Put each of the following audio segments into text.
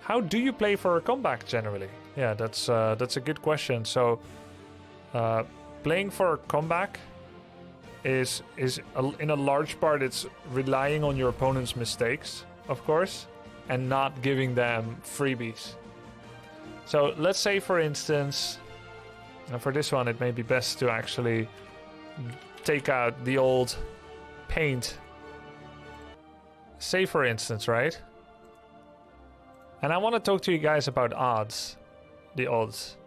How do you play for a comeback generally? Yeah, that's a good question. So, playing for a comeback is in a large part it's relying on your opponent's mistakes, of course, and not giving them freebies. So let's say, for instance, and for this one, it may be best to actually take out the old paint. Say, for instance, right? And I want to talk to you guys about odds. The odds.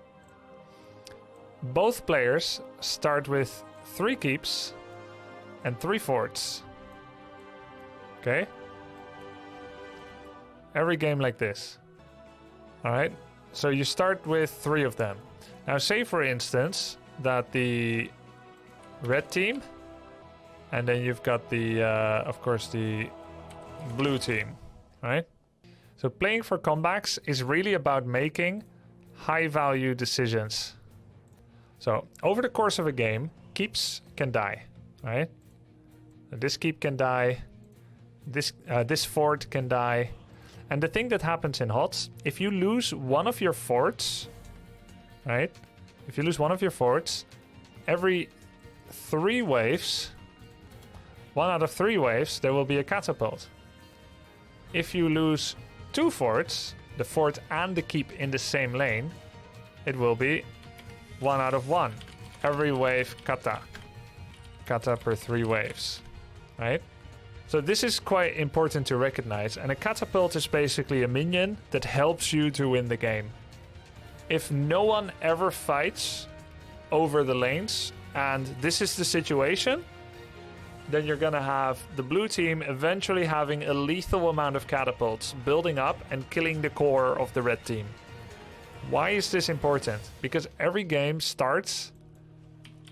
Both players start with 3 keeps and 3 forts. Okay? Every game like this. Alright? So you start with 3 of them. Now say, for instance, that the red team, and then you've got the, of course, the blue team, right? So playing for comebacks is really about making high-value decisions. So over the course of a game, keeps can die, right? This keep can die, this fort can die. And the thing that happens in HotS, if you lose one of your forts, right? If you lose one of your forts, every 3 waves, 1 out of 3 waves, there will be a catapult. If you lose 2 forts, the fort and the keep in the same lane, it will be 1 out of 1. Every wave, kata. Kata per 3 waves, right? So this is quite important to recognize, and a catapult is basically a minion that helps you to win the game. If no one ever fights over the lanes, and this is the situation, then you're gonna have the blue team eventually having a lethal amount of catapults building up and killing the core of the red team. Why is this important? Because every game starts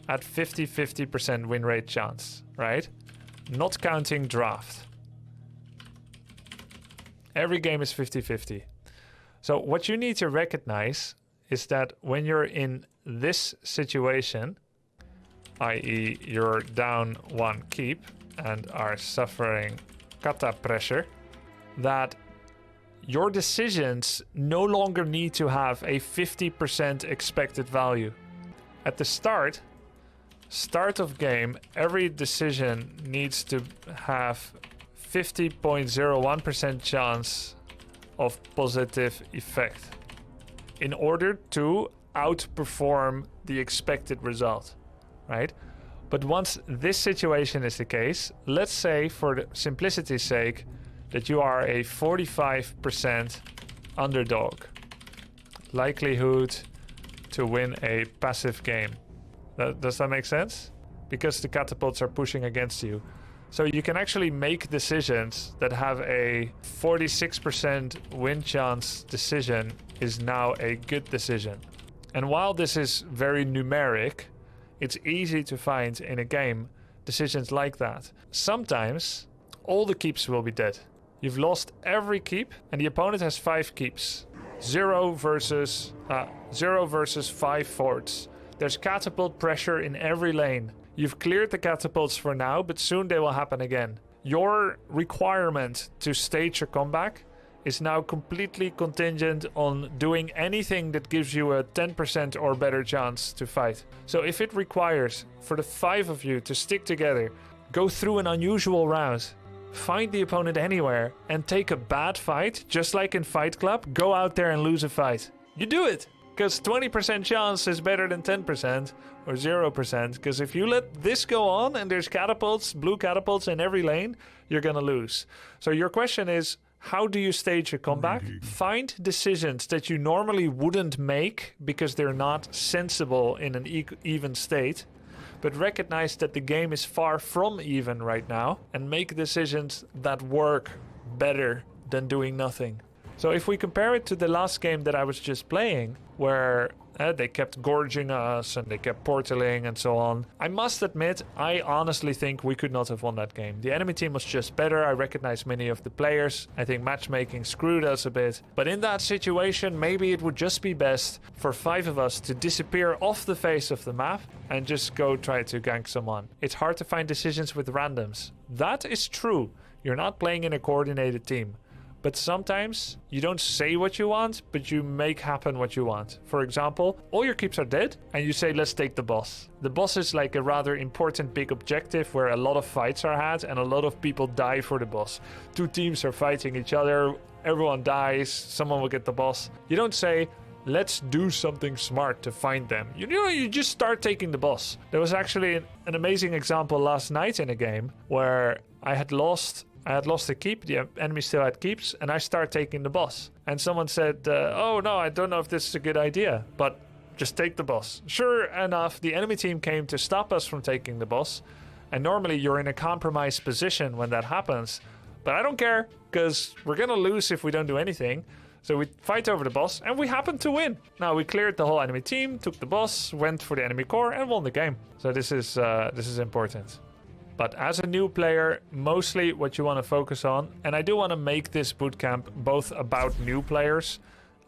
at 50-50% win rate chance, right? Not counting draft. Every game is 50-50. So what you need to recognize is that when you're in this situation, i.e. you're down 1 keep and are suffering kata pressure, that your decisions no longer need to have a 50% expected value. At the start of game, every decision needs to have 50.01% chance of positive effect in order to outperform the expected result, right? But once this situation is the case, let's say for the simplicity's sake that you are a 45% underdog likelihood to win a passive game. Does that make sense? Because the catapults are pushing against you. So you can actually make decisions that have a 46% win chance decision is now a good decision. And while this is very numeric, it's easy to find in a game decisions like that. Sometimes all the keeps will be dead. You've lost every keep and the opponent has 5 keeps. 0 versus 5 forts. There's catapult pressure in every lane. You've cleared the catapults for now, but soon they will happen again. Your requirement to stage a comeback is now completely contingent on doing anything that gives you a 10% or better chance to fight. So if it requires for the 5 of you to stick together, go through an unusual round, find the opponent anywhere, and take a bad fight, just like in Fight Club, go out there and lose a fight. You do it! Because 20% chance is better than 10% or 0%. Because if you let this go on and there's catapults, blue catapults in every lane, you're gonna lose. So your question is, how do you stage a comeback? Find decisions that you normally wouldn't make because they're not sensible in an even state. But recognize that the game is far from even right now and make decisions that work better than doing nothing. So if we compare it to the last game that I was just playing, where they kept gorging us and they kept portaling and so on, I must admit, I honestly think we could not have won that game. The enemy team was just better. I recognize many of the players. I think matchmaking screwed us a bit. But in that situation, maybe it would just be best for 5 of us to disappear off the face of the map and just go try to gank someone. It's hard to find decisions with randoms. That is true. You're not playing in a coordinated team. But sometimes you don't say what you want, but you make happen what you want. For example, all your keeps are dead and you say, let's take the boss. The boss is like a rather important big objective where a lot of fights are had and a lot of people die for the boss. 2 teams are fighting each other, everyone dies, someone will get the boss. You don't say, let's do something smart to find them. You know, you just start taking the boss. There was actually an amazing example last night in a game where I had lost a keep, the enemy still had keeps, and I start taking the boss. And someone said, oh no, I don't know if this is a good idea, but just take the boss. Sure enough, the enemy team came to stop us from taking the boss. And normally you're in a compromised position when that happens. But I don't care, because we're gonna lose if we don't do anything. So we fight over the boss, and we happen to win. Now we cleared the whole enemy team, took the boss, went for the enemy core, and won the game. So this is important. But as a new player, mostly what you want to focus on, and I do want to make this bootcamp both about new players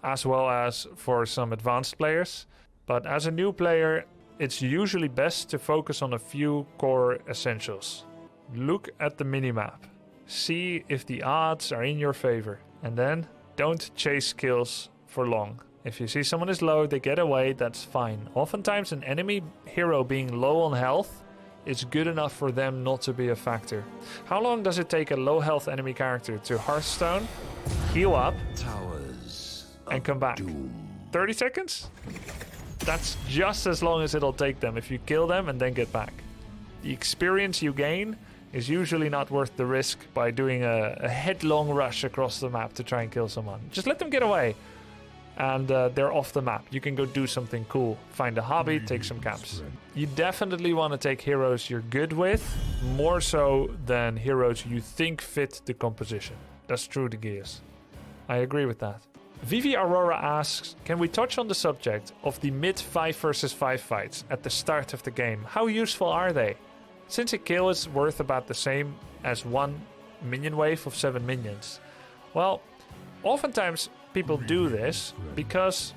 as well as for some advanced players. But as a new player, it's usually best to focus on a few core essentials. Look at the minimap. See if the odds are in your favor. And then don't chase kills for long. If you see someone is low, they get away, that's fine. Oftentimes an enemy hero being low on health is good enough for them not to be a factor. How long does it take a low health enemy character to Hearthstone, heal up, and come back? 30 seconds? That's just as long as it'll take them if you kill them and then get back. The experience you gain is usually not worth the risk by doing a headlong rush across the map to try and kill someone. Just let them get away. And they're off the map. You can go do something cool. Find a hobby, take some camps. You definitely want to take heroes you're good with, more so than heroes you think fit the composition. That's true to Gears. I agree with that. Vivi Aurora asks, can we touch on the subject of the mid 5 versus 5 fights at the start of the game? How useful are they? Since a kill is worth about the same as one minion wave of 7 minions. Well, oftentimes people do this because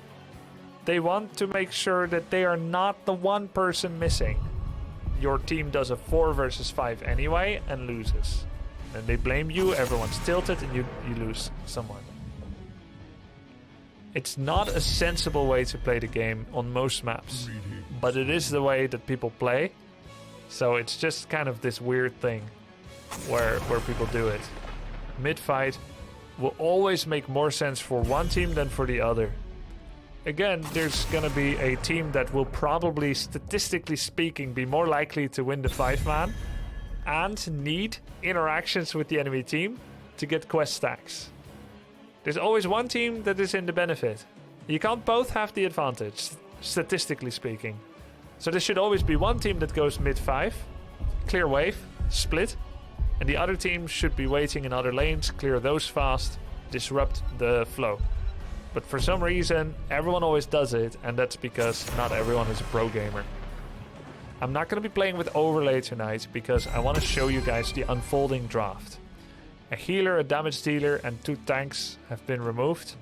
they want to make sure that they are not the one person missing. Your team does a 4 versus 5 anyway and loses. Then they blame you, everyone's tilted, and you lose someone. It's not a sensible way to play the game on most maps, but it is the way that people play. So it's just kind of this weird thing where people do it. Mid-fight will always make more sense for one team than for the other. Again, there's gonna be a team that will probably, statistically speaking, be more likely to win the 5-man and need interactions with the enemy team to get quest stacks. There's always one team that is in the benefit. You can't both have the advantage, statistically speaking. So there should always be one team that goes mid-5, clear wave, split, and the other team should be waiting in other lanes, clear those fast, disrupt the flow. But for some reason, everyone always does it, and that's because not everyone is a pro gamer. I'm not going to be playing with overlay tonight because I want to show you guys the unfolding draft. A healer, a damage dealer, and 2 tanks have been removed.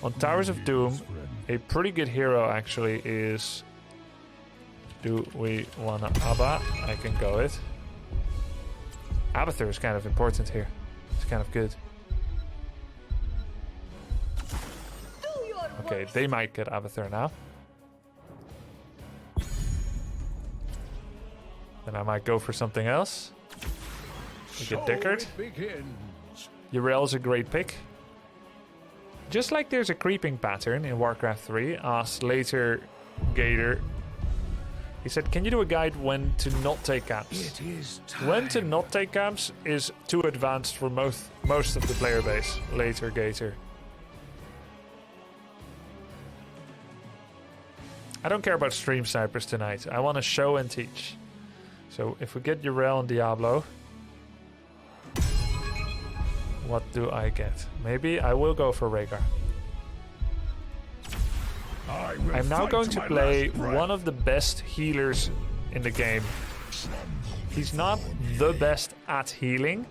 On Towers of Doom, a pretty good hero actually is... Do we want to Abba? I can go it. Abathur is kind of important here. It's kind of good. Okay, they might get Abathur now. Then I might go for something else. We get Deckard. Yrel's a great pick. Just like there's a creeping pattern in Warcraft 3, asked later Gator. He said, can you do a guide when to not take camps? When to not take camps is too advanced for most of the player base, later Gator. I don't care about stream snipers tonight. I want to show and teach. So if we get Yrel and Diablo, what do I get? Maybe I will go for Rhaegar. I'm now going to play one of the best healers in the game. He's not the best at healing,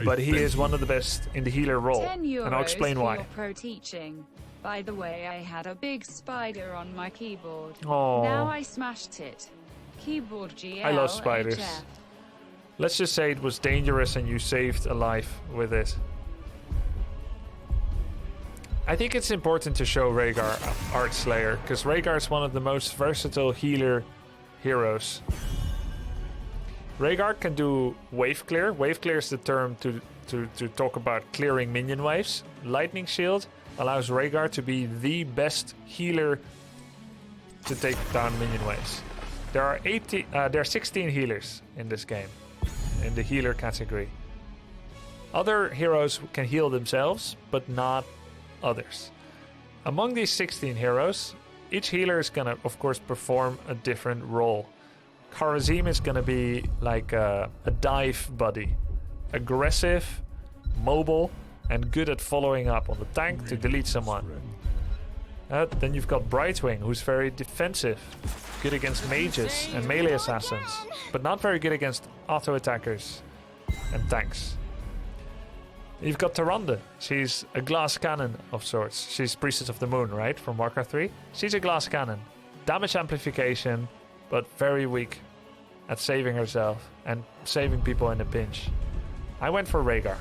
but he is one of the best in the healer role. And I'll explain why. Pro teaching. By the way, I had a big spider on my keyboard. Oh. Now I smashed it. Keyboard GL. I love spiders. HF. Let's just say it was dangerous and you saved a life with it. I think it's important to show Rhaegar Art Slayer, because Rhaegar is one of the most versatile healer heroes. Rhaegar can do wave clear. Wave clear is the term to talk about clearing minion waves. Lightning Shield allows Rhaegar to be the best healer to take down minion waves. There are 16 healers in this game, in the healer category. Other heroes can heal themselves, but not others. Among these 16 heroes, each healer is gonna, of course, perform a different role. Kharazim is gonna be like a dive buddy. Aggressive, mobile, and good at following up on the tank to delete someone. Then you've got Brightwing, who's very defensive, good against mages and melee assassins, but not very good against auto attackers and tanks. You've got Tyrande. She's a glass cannon of sorts. She's Priestess of the Moon, right? From Warcraft 3. She's a glass cannon. Damage amplification, but very weak at saving herself and saving people in a pinch. I went for Rhaegar.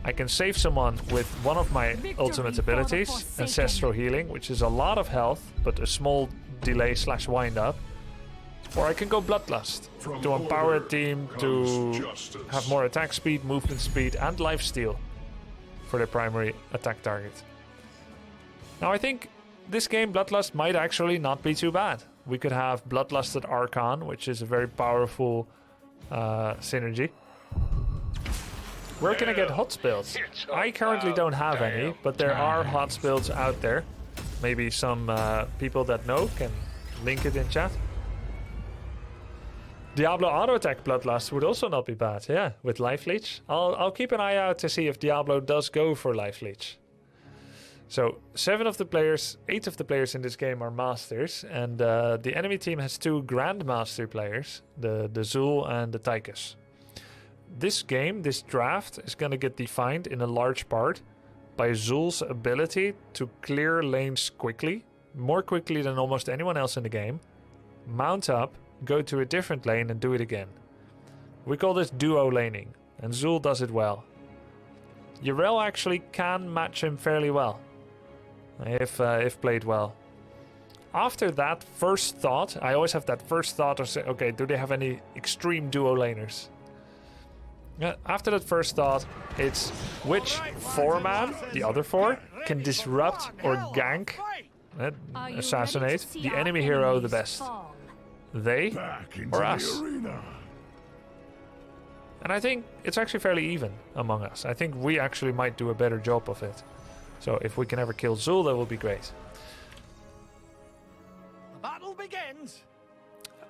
I can save someone with one of my ultimate abilities, Ancestral Healing, which is a lot of health, but a small delay / wind up. Or I can go Bloodlust to empower a team to have more attack speed, movement speed, and lifesteal for their primary attack target. Now I think this game, Bloodlust, might actually not be too bad. We could have Bloodlusted Archon, which is a very powerful synergy. Where can I get HotS builds? I currently don't have any, but there are HotS builds out there. Maybe some people that know can link it in chat. Diablo auto attack Bloodlust would also not be bad, yeah, with Life Leech. I'll keep an eye out to see if Diablo does go for Life Leech. So 8 of the players in this game are masters, and the enemy team has 2 Grandmaster players, the Zul and the Tychus. This game, this draft, is going to get defined in a large part by Zul's ability to clear lanes quickly, more quickly than almost anyone else in the game, mount up, go to a different lane and do it again. We call this duo laning, and Zul does it well. Yrel actually can match him fairly well, if played well. After that first thought, I always have that first thought of say, okay, do they have any extreme duo laners? After that first thought, it's which 4-man, the other 4, can disrupt or gank, assassinate the enemy hero the best. They or us. And I think it's actually fairly even among us. I think we actually might do a better job of it. So if we can ever kill Zul, that will be great. The battle begins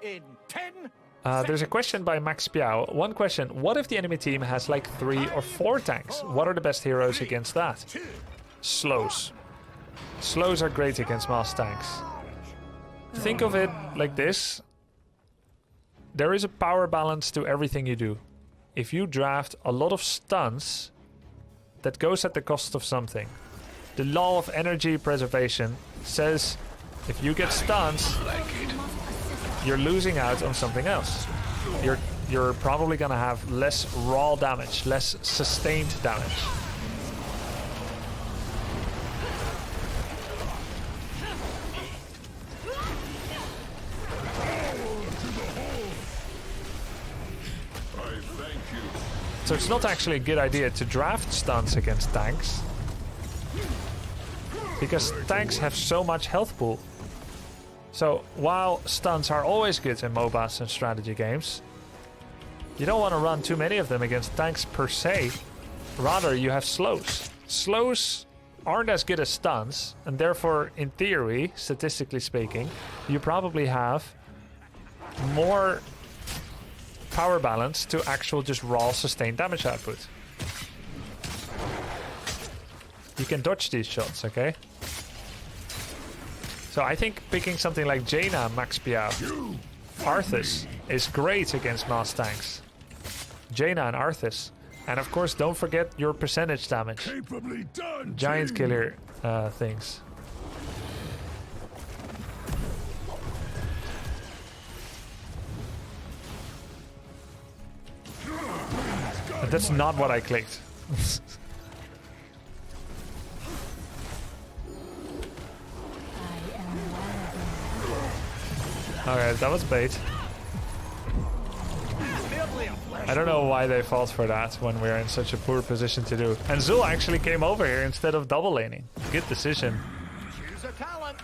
in 10 there's a question by Max Piao. One question: what if the enemy team has like 3 or 4 tanks? What are the best heroes against that? Slows. Slows are great against mass tanks. Think of it like this. There is a power balance to everything you do. If you draft a lot of stuns, that goes at the cost of something. The law of energy preservation says if you get stuns, you're losing out on something else. You're probably gonna have less raw damage, less sustained damage. So it's not actually a good idea to draft stuns against tanks, because tanks have so much health pool. So while stuns are always good in MOBAs and strategy games, you don't want to run too many of them against tanks per se. Rather, you have slows. Slows aren't as good as stuns, and therefore, in theory, statistically speaking, you probably have more power balance to actual just raw sustained damage output. You can dodge these shots, okay? So I think picking something like Jaina, Max Piao, Arthas is great against mass tanks. Jaina and Arthas. And of course, don't forget your percentage damage. Giant killer things. But that's not what I clicked. Alright, that was bait. I don't know why they fought for that when we're in such a poor position to do. And Zul actually came over here instead of double laning. Good decision. Choose a talent.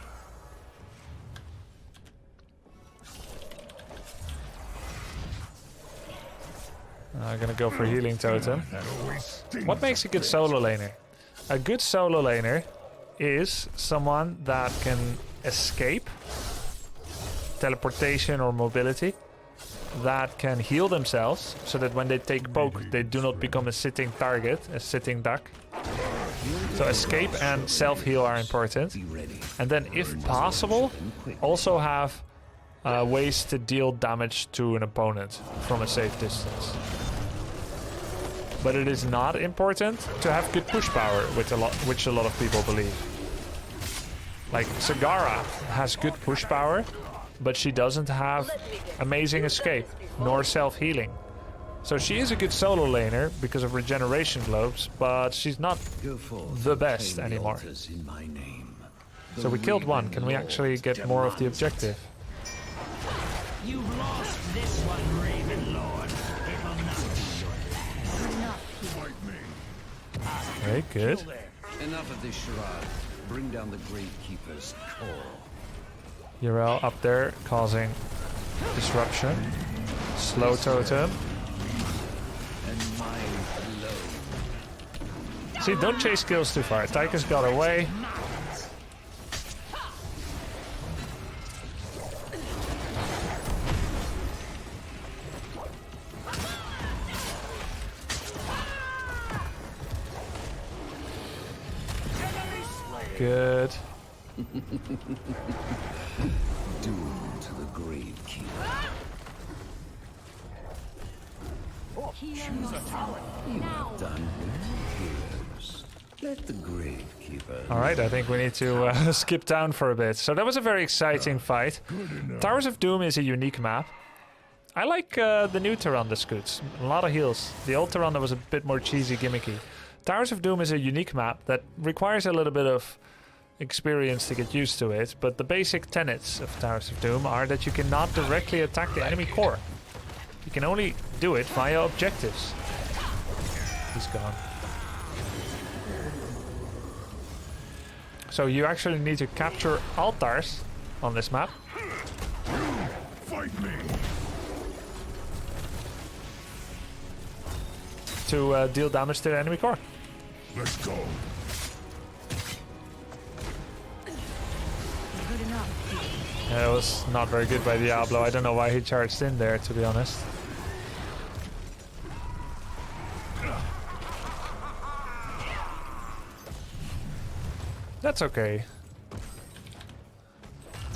I'm gonna go for healing totem. What makes a good solo laner? A good solo laner is someone that can escape teleportation or mobility, that can heal themselves so that when they take poke they do not become a sitting target, a sitting duck. So escape and self-heal are important. And then if possible also have ways to deal damage to an opponent from a safe distance. But it is not important to have good push power, which a lot of people believe. Like Sagara has good push power, but she doesn't have amazing escape nor self-healing. So she is a good solo laner because of regeneration globes, but she's not the best anymore. So we killed one. Can we actually get more of the objective? You've lost this one, Raven Lord. It will not be your last. Very good. Enough of this charade. Bring down the Gravekeeper's core. Yrel up there causing disruption. Slow totem. And mine alone. See, don't chase kills too far. Tychus got away. Good. Doomed to the Gravekeeper. Choose a talent. You have done well, heroes. Let the Gravekeeper. Alright, I think we need to skip down for a bit. So that was a very exciting fight. Towers of Doom is a unique map. I like the new Tyrande scoots. A lot of heals. The old Tyrande was a bit more cheesy, gimmicky. Towers of Doom is a unique map that requires a little bit of experience to get used to it, but the basic tenets of Towers of Doom are that you cannot directly attack the enemy core. You can only do it via objectives. He's gone. So you actually need to capture altars on this map. Fight me. To deal damage to the enemy core. Let's go. Good enough. That was not very good by Diablo. I don't know why he charged in there, to be honest. That's okay.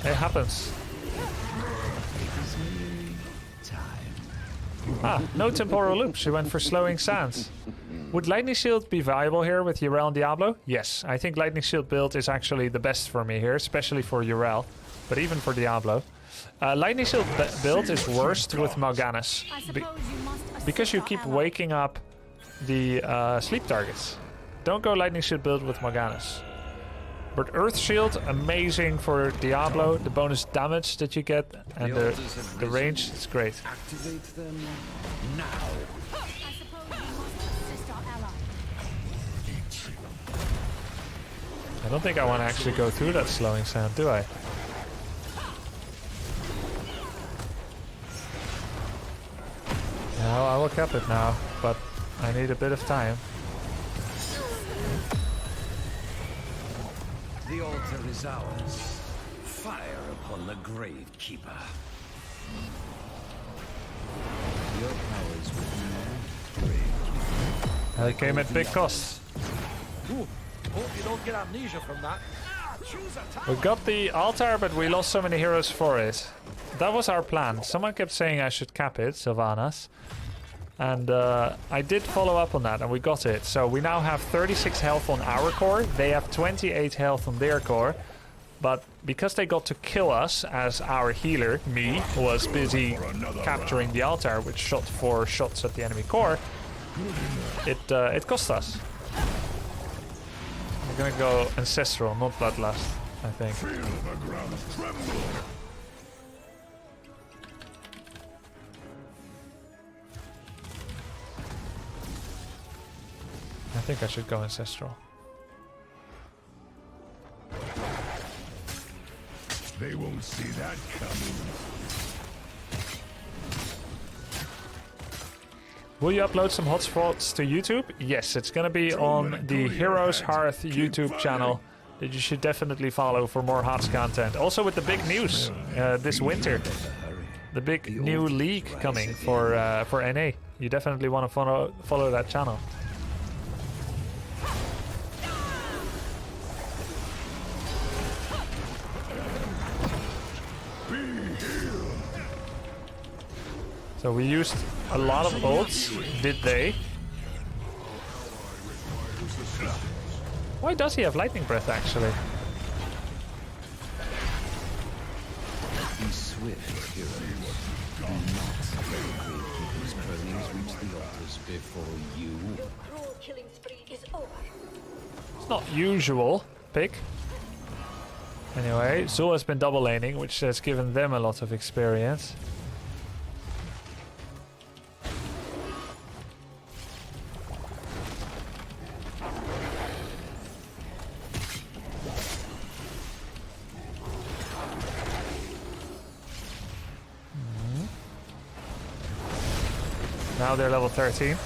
It happens. Ah, no temporal loop. She went for slowing sands. Would Lightning Shield be viable here with Yrel and Diablo? Yes, I think Lightning Shield build is actually the best for me here, especially for Yrel, but even for Diablo. Lightning Shield build is worst with Mal'Ganis, because you keep waking up the sleep targets. Don't go Lightning Shield build with Mal'Ganis. But Earth Shield, amazing for Diablo, the bonus damage that you get and the range, it's great. Activate them now. I don't think I want to actually go through that slowing sound, do I? No, I will cap it now, but I need a bit of time. The altar is ours. Fire upon the Gravekeeper. Your powers with me, Gravekeeper. It came at big cost. Ooh, hope you don't get amnesia from that. Choose a talent. We got the altar, but we lost so many heroes for it. That was our plan. Someone kept saying I should cap it, Sylvanas. And I did follow up on that, and we got it. So we now have 36 health on our core. They have 28 health on their core. But because they got to kill us, as our healer, me, was busy capturing the altar, which shot 4 shots at the enemy core, it cost us. We're gonna go Ancestral, not Bloodlust, I think. think I should go Ancestral. They won't see that coming. Will you upload some hotspots to YouTube? Yes, it's gonna be on the Heroes Hearth YouTube channel that you should definitely follow for more HotS content. Also with the big news this winter. The big new league coming for NA. You definitely want to follow that channel. So we used a lot of ults, did they? Why does he have lightning breath actually? Be swift, heroes. Do not let the Gravekeeper's cronies reach the altars before you. Cruel killing spree is over. It's not usual pick. Anyway, Zul has been double laning, which has given them a lot of experience. Now they're level 13.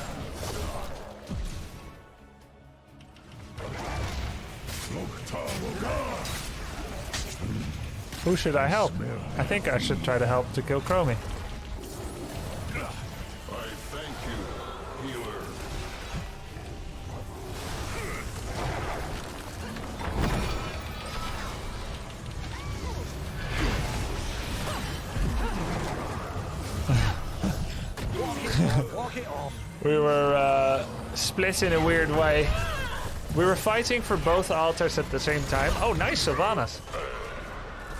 Who should I help? I think I should try to help to kill Chromie. I thank you, healer. Walk it off. We were split in a weird way. We were fighting for both altars at the same time. Oh, nice, Sylvanas.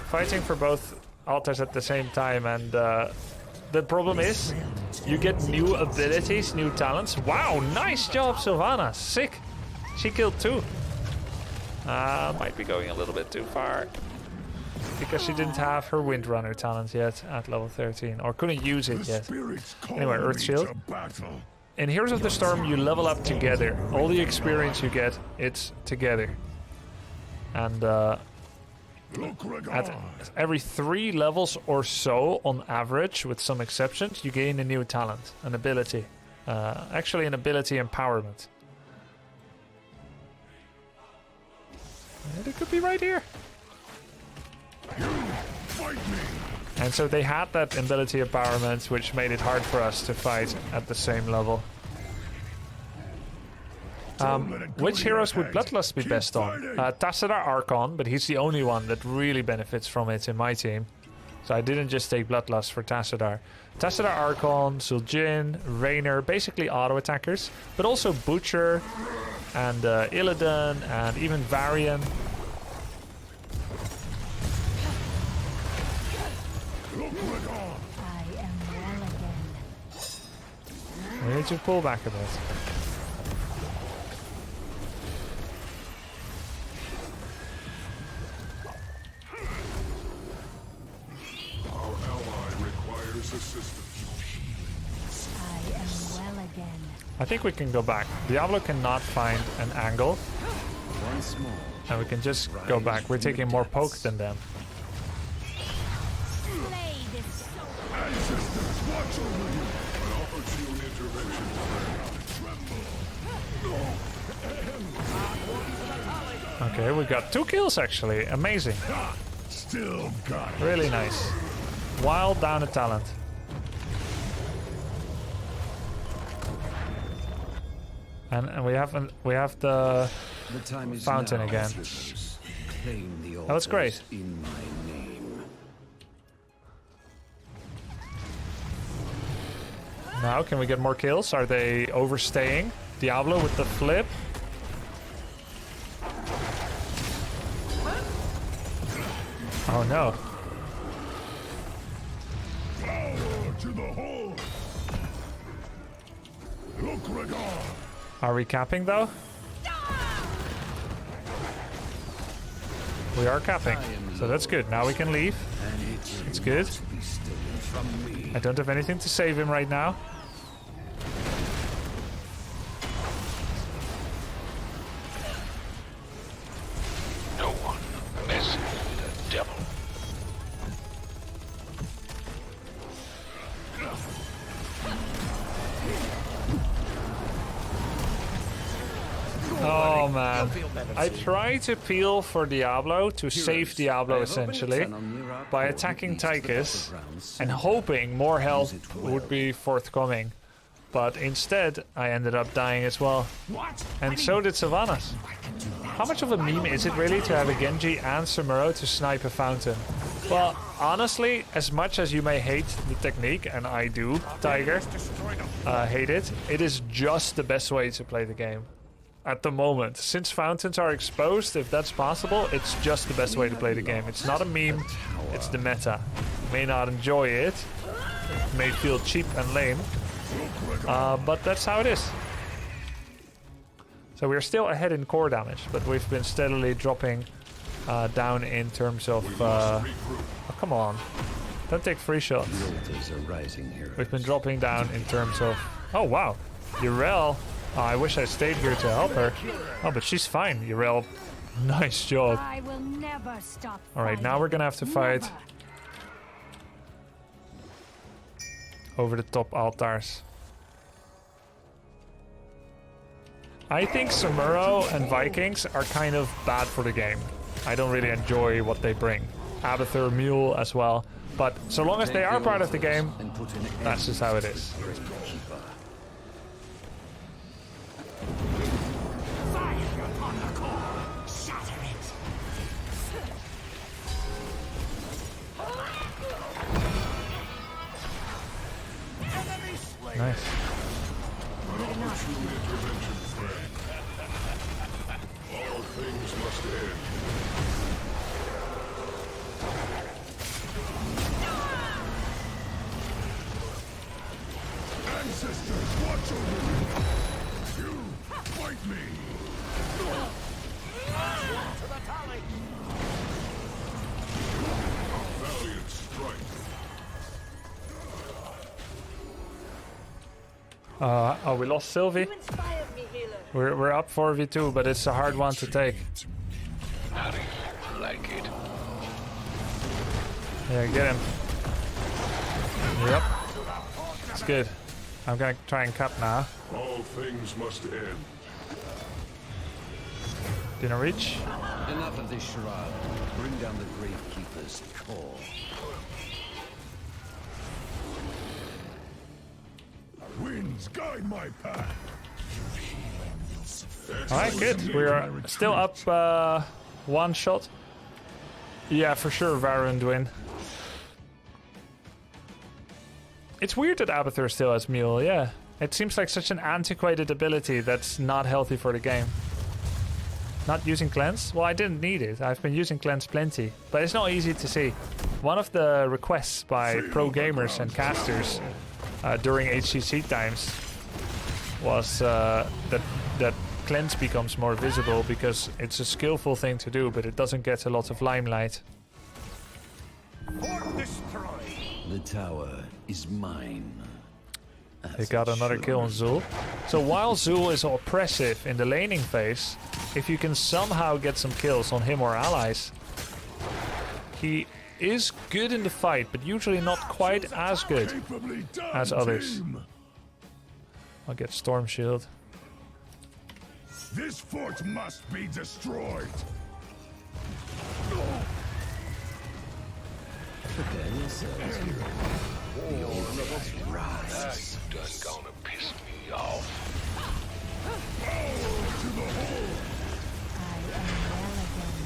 Fighting for both altars at the same time, and the problem is you get new abilities, new talents. Wow, nice job, Sylvanas. Sick. She killed 2. Might be going a little bit too far. Because she didn't have her Windrunner talent yet at level 13, or couldn't use it yet. Anyway, Earth Shield. In Heroes of the Storm, you level up together. All the experience you get, it's together. And at every 3 levels or so, on average, with some exceptions, you gain a new talent, an ability. Actually, an ability empowerment. And it could be right here. And so they had that ability empowerment, which made it hard for us to fight at the same level. Which heroes would Bloodlust be best on? Tassadar Archon, but he's the only one that really benefits from it in my team. So I didn't just take Bloodlust for Tassadar. Tassadar Archon, Zul'jin, Rhaegar, basically auto attackers, but also Butcher and Illidan and even Varian. We need to pull back a bit. Our ally requires assistance. I am well again. I think we can go back. Diablo cannot find an angle. Once more. And we can just go back. We're taking more poke than them. Slay this soul. Ancestors, watch over you. An opportune intervention. Okay, we got 2 kills actually. Amazing. Still got it. Really nice. Wild down a talent. And we have the time is fountain now, again. heroes. Claim the That was great. altars in my name. Now, can we get more kills? Are they overstaying? Diablo with the flip. Oh no. Power to the whole. Look, Rhaegar. Are we capping though? We are capping. So that's good. Now we can leave. It's good. Be stolen from me. I don't have anything to save him right now. I try to peel for Diablo to save Diablo essentially by attacking Tychus and hoping more health would be forthcoming. But instead, I ended up dying as well. And so did Sylvanas. How much of a meme is it really to have a Genji and Samuro to snipe a fountain? Well, honestly, as much as you may hate the technique, and I do, Tiger, hate it, it is just the best way to play the game. At the moment, since fountains are exposed, if that's possible, it's just the best way to play the game. It's not a meme, it's the meta. You may not enjoy it, it may feel cheap and lame, but that's how it is. So we're still ahead in core damage, but we've been steadily dropping down in terms of... oh, come on. Don't take free shots. We've been dropping down in terms of... Oh, wow. Yrel. Oh, I wish I stayed here to help her. Oh, but she's fine. Yrel, nice job. I will never stop. Alright, now we're gonna have to fight over the top altars. I think Samuro and Vikings are kind of bad for the game. I don't really enjoy what they bring. Abathur, Mule as well. But so long as they are part of the game, that's just how it is. Nice. All things must end. Ancestors, watch over me. You fight me. To the tally. A valiant strike. Oh, we lost Sylvie. You inspired me, healer. We're up 4v2, but it's a hard one to take. How do you like it? Yeah, get him. Yep. It's good. I'm gonna try and cut now. All things must end. Didn't reach. Enough of this charade. Bring down the Gravekeeper's core. Winds guide my path. Alright, good. We're still up one shot. Yeah, for sure, Varund win. It's weird that Abathur still has Mule, yeah. It seems like such an antiquated ability that's not healthy for the game. Not using Cleanse? Well, I didn't need it. I've been using Cleanse plenty. But it's not easy to see. One of the requests by pro gamers and casters during HCC times was that Cleanse becomes more visible because it's a skillful thing to do, but it doesn't get a lot of limelight. Fort destroyed. The tower is mine. They got another kill on Zul. So while Zul is oppressive in the laning phase, if you can somehow get some kills on him or allies, he is good in the fight, but usually not quite as good as others. I'll get Storm Shield. This fort must be destroyed. Prepare yourselves, hero. The orcs rise. You done gonna piss me off. To the hole. I am well again.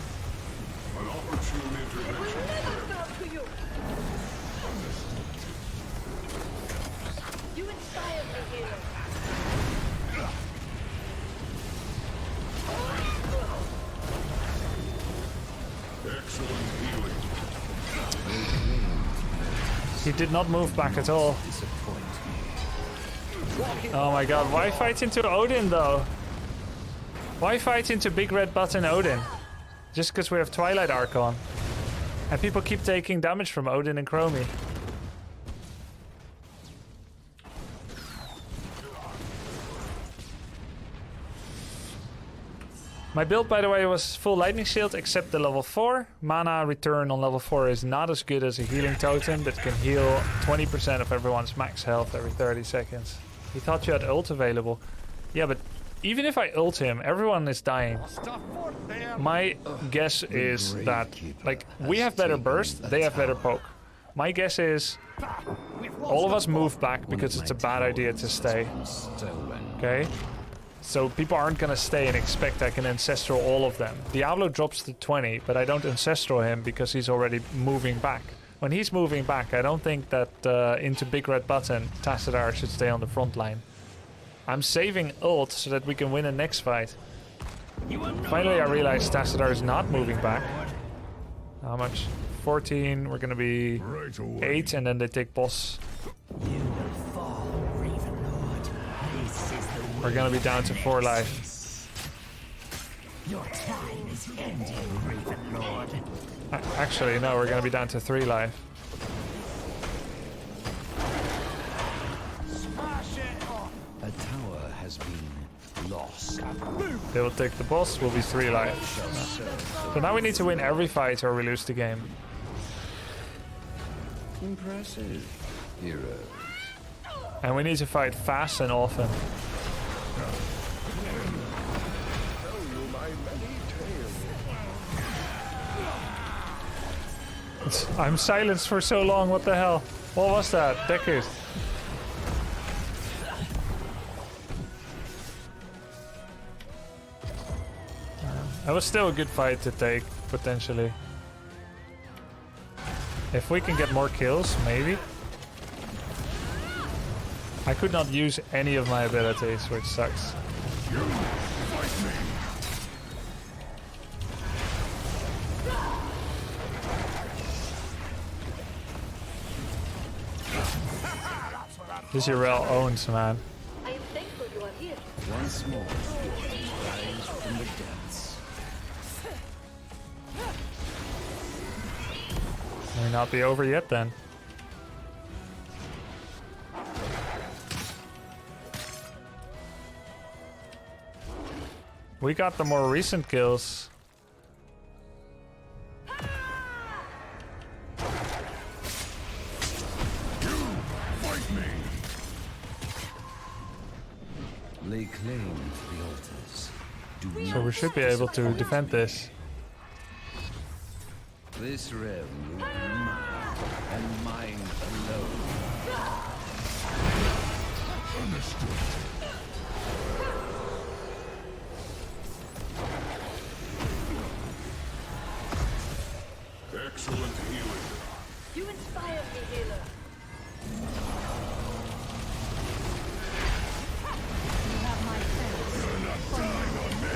An opportune intervention. To you. You inspired me, healer. Excellent healing. He did not move back at all. Oh my god, why fight into Odin though? Why fight into big red button Odin? Just because we have Twilight Archon. And people keep taking damage from Odin and Chromie. My build, by the way, was full lightning shield except the level 4. Mana return on level 4 is not as good as a healing totem that can heal 20% of everyone's max health every 30 seconds. He thought you had ult available. Yeah, but even if I ult him, everyone is dying. Stuff fort there. My guess is that, like, we have better burst, they have better poke. My guess is all of us move back because it's a bad idea to stay. Okay? So people aren't gonna stay and expect I can Ancestral all of them. Diablo drops to 20, but I don't Ancestral him because he's already moving back. When he's moving back, I don't think that into Big Red Button, Tassadar should stay on the front line. I'm saving ult so that we can win a next fight. Finally, I realized Tassadar is not moving back. How much? 14, we're gonna be Right away. 8, and then they take boss. You will fall, Raven Lord. This is the We're gonna be down to 4 life. Your time is ending, Raven Lord. Actually, no, we're gonna be down to 3 life. Smash it off. A tower has been lost. They will take the boss, we'll be 3 life. So now we need to win every fight or we lose the game. Impressive, hero. And we need to fight fast and often. I'm silenced for so long, what the hell? What was that? Deku. That was still a good fight to take, potentially. If we can get more kills, maybe. I could not use any of my abilities, which sucks. This Urel owns, man. I am thankful you are here. Once more, rise from the depths. May not be over yet then. We got the more recent kills. Lay claim to the altars. Do So we should be able to defend this. This realm will be mine, and mine alone. Excellent healing. You inspire me, healer. You have my thanks. You're not dying on me.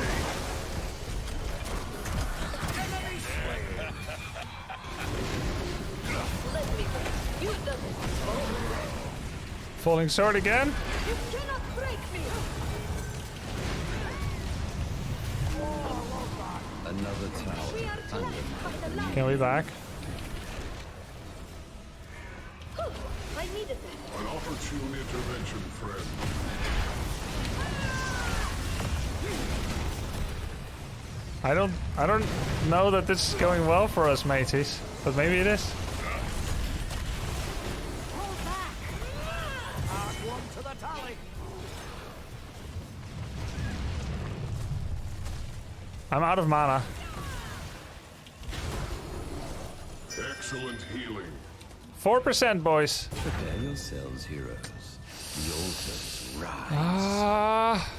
Let me go. You done it. Falling sword again? You cannot break me. Another We tower are under blessed by the light. Can we back? I needed that. An opportune intervention, friend. I don't know that this is going well for us, mateys. But maybe it is. Hold back. Add 1 to the tally. I'm out of mana. Excellent healing. 4%, boys. Prepare yourselves, heroes. The altars rise. Ah.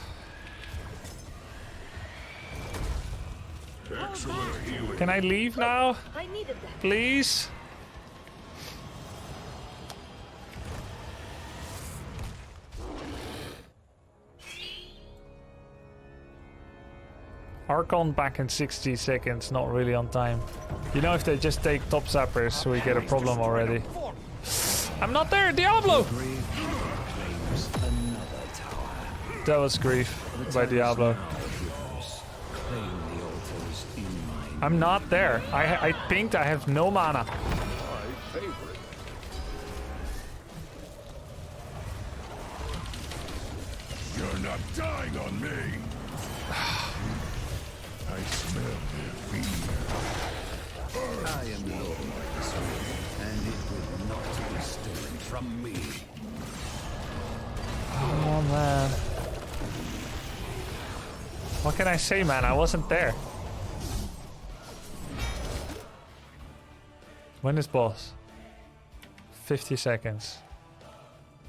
Excellent healing. Can I leave now? I needed that. Please? Archon back in 60 seconds, not really on time. You know, if they just take top zappers, we get a problem already. I'm not there, Diablo! Grave claims another tower. That was grief by Diablo. Claim the altars in mine. I'm not there. I pinged, I have no mana. My favorite. You're not dying on me. I smell their fear. I am Lord of this realm, and it will not be stolen from me. Oh man. What can I say, man? I wasn't there. When is boss? 50 seconds.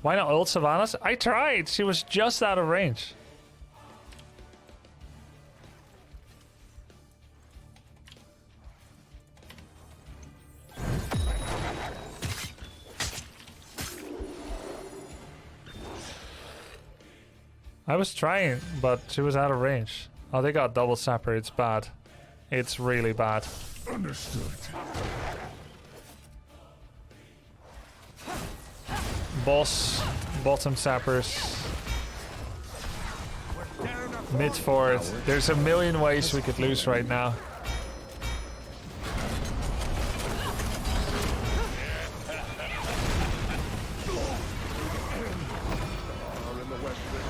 Why not ult Sylvanas? I tried. She was just out of range. I was trying, but she was out of range. Oh, they got double sapper. It's bad. It's really bad. Understood. Boss, bottom sappers, mid forward. There's a million ways we could lose right now.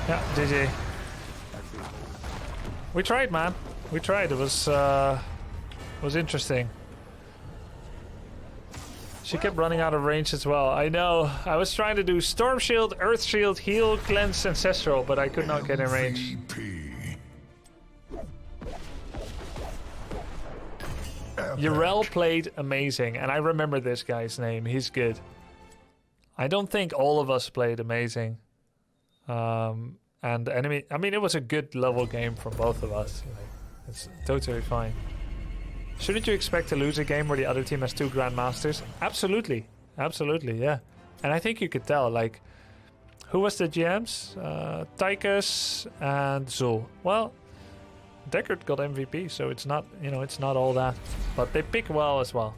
Yeah, GG. We tried, man. We tried. It was interesting. She kept running out of range as well. I know. I was trying to do Storm Shield, Earth Shield, Heal, Cleanse, Ancestral, but I could not get in range. Urel played amazing, and I remember this guy's name. He's good. I don't think all of us played amazing. And enemy, I mean, it was a good level game from both of us. Like, it's totally fine. Shouldn't you expect to lose a game where the other team has 2 Grandmasters? Absolutely. Absolutely, yeah. And I think you could tell, like, who was the GMs? Tychus and Zul. Well, Deckard got MVP, so it's not, you know, it's not all that. But they pick well as well.